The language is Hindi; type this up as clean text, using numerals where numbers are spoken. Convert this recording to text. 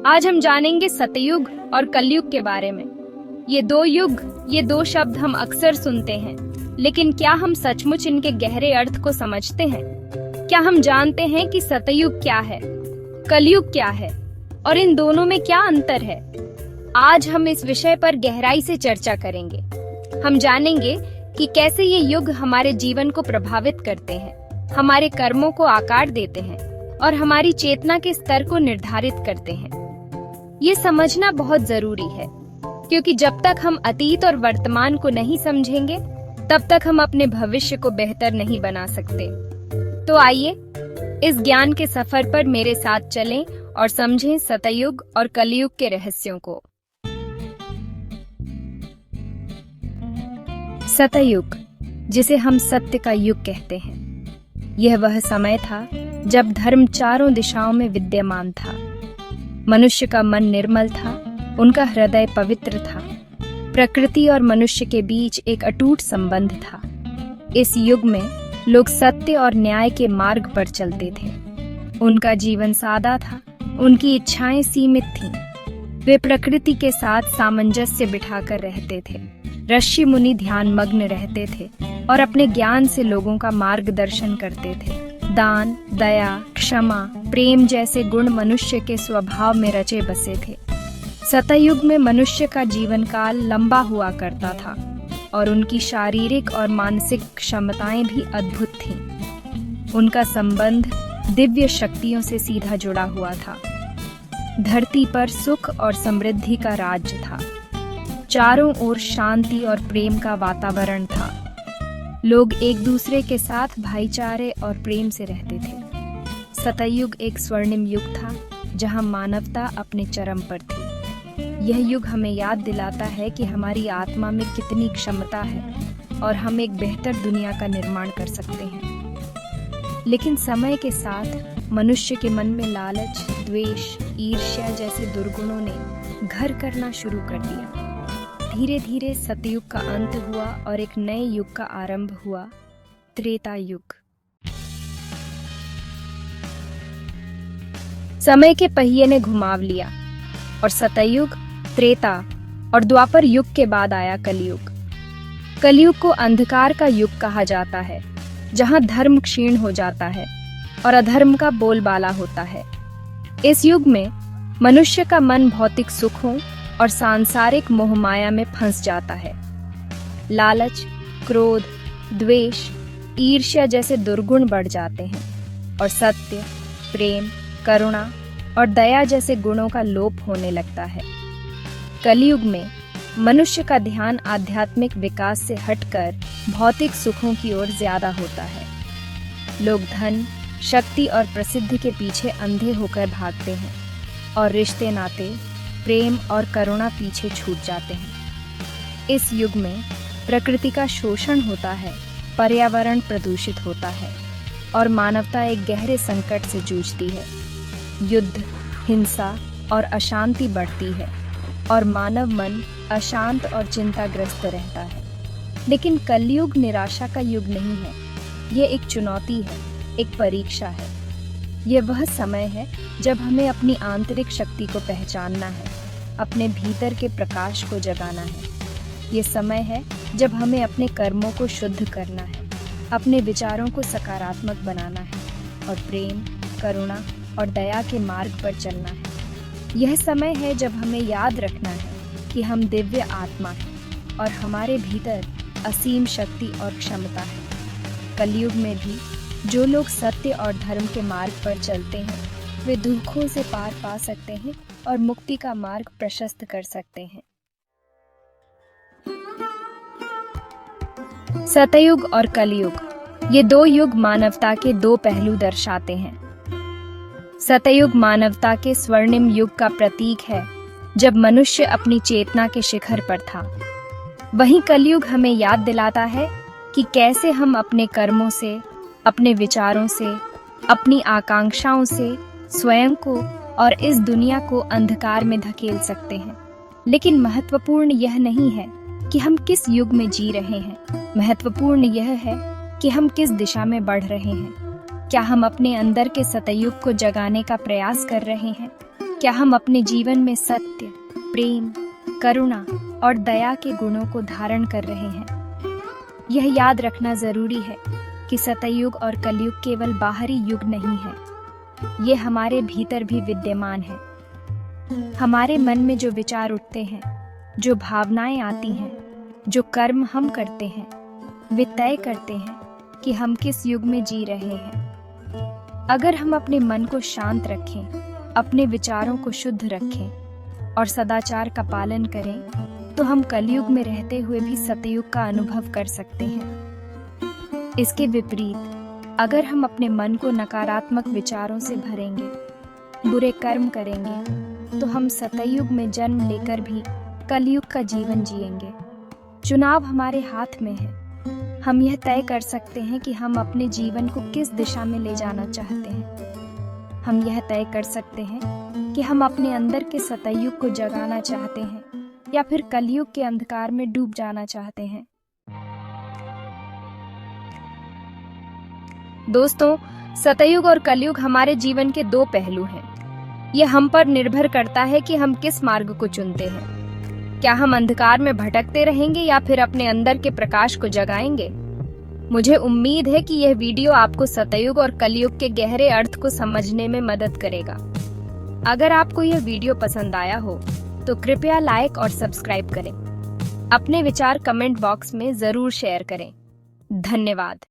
आज हम जानेंगे सतयुग और कलयुग के बारे में। ये दो युग, ये दो शब्द हम अक्सर सुनते हैं, लेकिन क्या हम सचमुच इनके गहरे अर्थ को समझते हैं? क्या हम जानते हैं कि सतयुग क्या है, कलयुग क्या है और इन दोनों में क्या अंतर है? आज हम इस विषय पर गहराई से चर्चा करेंगे। हम जानेंगे कि कैसे ये युग हमारे जीवन को प्रभावित करते हैं, हमारे कर्मों को आकार देते हैं और हमारी चेतना के स्तर को निर्धारित करते हैं। ये समझना बहुत जरूरी है, क्योंकि जब तक हम अतीत और वर्तमान को नहीं समझेंगे, तब तक हम अपने भविष्य को बेहतर नहीं बना सकते। तो आइए इस ज्ञान के सफर पर मेरे साथ चलें और समझें सतयुग और कलयुग के रहस्यों को। सतयुग, जिसे हम सत्य का युग कहते हैं, यह वह समय था जब धर्म चारों दिशाओं में विद्यमान था। मनुष्य का मन निर्मल था, उनका हृदय पवित्र था। प्रकृति और मनुष्य के बीच एक अटूट संबंध था। इस युग में लोग सत्य और न्याय के मार्ग पर चलते थे। उनका जीवन सादा था, उनकी इच्छाएं सीमित थीं। वे प्रकृति के साथ सामंजस्य बिठाकर रहते थे। ऋषि मुनि ध्यान मग्न रहते थे और अपने ज्ञान से लोगों का मार्गदर्शन करते थे। दान, दया, क्षमा, प्रेम जैसे गुण मनुष्य के स्वभाव में रचे बसे थे। सतयुग में मनुष्य का जीवन काल लंबा हुआ करता था और उनकी शारीरिक और मानसिक क्षमताएं भी अद्भुत थीं। उनका संबंध दिव्य शक्तियों से सीधा जुड़ा हुआ था। धरती पर सुख और समृद्धि का राज्य था। चारों ओर शांति और प्रेम का वातावरण था। लोग एक दूसरे के साथ भाईचारे और प्रेम से रहते थे। सतयुग एक स्वर्णिम युग था, जहां मानवता अपने चरम पर थी। यह युग हमें याद दिलाता है कि हमारी आत्मा में कितनी क्षमता है और हम एक बेहतर दुनिया का निर्माण कर सकते हैं। लेकिन समय के साथ मनुष्य के मन में लालच, द्वेष, ईर्ष्या जैसे दुर्गुणों ने घर करना शुरू कर दिया। धीरे धीरे सतयुग का अंत हुआ और एक नए युग का आरंभ हुआ, त्रेता युग। समय के पहिए ने घुमाव लिया और सतयुग, त्रेता और द्वापर युग के बाद आया कलयुग। कलयुग को अंधकार का युग कहा जाता है, जहां धर्म क्षीण हो जाता है और अधर्म का बोलबाला होता है। इस युग में मनुष्य का मन भौतिक सुखों और सांसारिक मोहमाया में फंस जाता है। लालच, क्रोध, द्वेष, ईर्ष्या जैसे दुर्गुण बढ़ जाते हैं और सत्य, प्रेम, करुणा और दया जैसे गुणों का लोप होने लगता है। कलयुग में मनुष्य का ध्यान आध्यात्मिक विकास से हटकर भौतिक सुखों की ओर ज्यादा होता है। लोग धन, शक्ति और प्रसिद्धि के पीछे अंधे होकर भागते हैं और रिश्ते नाते, प्रेम और करुणा पीछे छूट जाते हैं। इस युग में प्रकृति का शोषण होता है, पर्यावरण प्रदूषित होता है और मानवता एक गहरे संकट से जूझती है। युद्ध, हिंसा और अशांति बढ़ती है और मानव मन अशांत और चिंताग्रस्त रहता है। लेकिन कलयुग निराशा का युग नहीं है। ये एक चुनौती है, एक परीक्षा है। ये वह समय है जब हमें अपनी आंतरिक शक्ति को पहचानना है, अपने भीतर के प्रकाश को जगाना है। ये समय है जब हमें अपने कर्मों को शुद्ध करना है, अपने विचारों को सकारात्मक बनाना है और प्रेम, करुणा और दया के मार्ग पर चलना है। यह समय है जब हमें याद रखना है कि हम दिव्य आत्मा हैं और हमारे भीतर असीम शक्ति और क्षमता है। कलयुग में भी जो लोग सत्य और धर्म के मार्ग पर चलते हैं, वे दुखों से पार पा सकते हैं और मुक्ति का मार्ग प्रशस्त कर सकते हैं। सतयुग और कलयुग, ये दो युग मानवता के दो पहलू दर्शाते हैं। सतयुग मानवता के स्वर्णिम युग का प्रतीक है, जब मनुष्य अपनी चेतना के शिखर पर था। वहीं कलयुग हमें याद दिलाता है कि कैसे हम अपने कर्मों से, अपने विचारों से, अपनी आकांक्षाओं से स्वयं को और इस दुनिया को अंधकार में धकेल सकते हैं। लेकिन महत्वपूर्ण यह नहीं है कि हम किस युग में जी रहे हैं, महत्वपूर्ण यह है कि हम किस दिशा में बढ़ रहे हैं। क्या हम अपने अंदर के सतयुग को जगाने का प्रयास कर रहे हैं? क्या हम अपने जीवन में सत्य, प्रेम, करुणा और दया के गुणों को धारण कर रहे हैं? यह याद रखना जरूरी है कि सतयुग और कलयुग केवल बाहरी युग नहीं है, ये हमारे भीतर भी विद्यमान है। हमारे मन में जो विचार उठते हैं, जो भावनाएं आती हैं, जो कर्म हम करते हैं, वे तय करते हैं कि हम किस युग में जी रहे हैं। अगर हम अपने मन को शांत रखें, अपने विचारों को शुद्ध रखें और सदाचार का पालन करें, तो हम कलयुग में रहते हुए भी सतयुग का अनुभव कर सकते हैं। इसके विपरीत अगर हम अपने मन को नकारात्मक विचारों से भरेंगे, बुरे कर्म करेंगे, तो हम सतयुग में जन्म लेकर भी कलयुग का जीवन जिएंगे। चुनाव हमारे हाथ में है। हम यह तय कर सकते हैं कि हम अपने जीवन को किस दिशा में ले जाना चाहते हैं। हम यह तय कर सकते हैं कि हम अपने अंदर के सतयुग को जगाना चाहते हैं या फिर कलयुग के अंधकार में डूब जाना चाहते हैं। दोस्तों, सतयुग और कलयुग हमारे जीवन के दो पहलू हैं। यह हम पर निर्भर करता है कि हम किस मार्ग को चुनते हैं। क्या हम अंधकार में भटकते रहेंगे या फिर अपने अंदर के प्रकाश को जगाएंगे? मुझे उम्मीद है कि यह वीडियो आपको सतयुग और कलयुग के गहरे अर्थ को समझने में मदद करेगा। अगर आपको यह वीडियो पसंद आया हो तो कृपया लाइक और सब्सक्राइब करें। अपने विचार कमेंट बॉक्स में जरूर शेयर करें। धन्यवाद।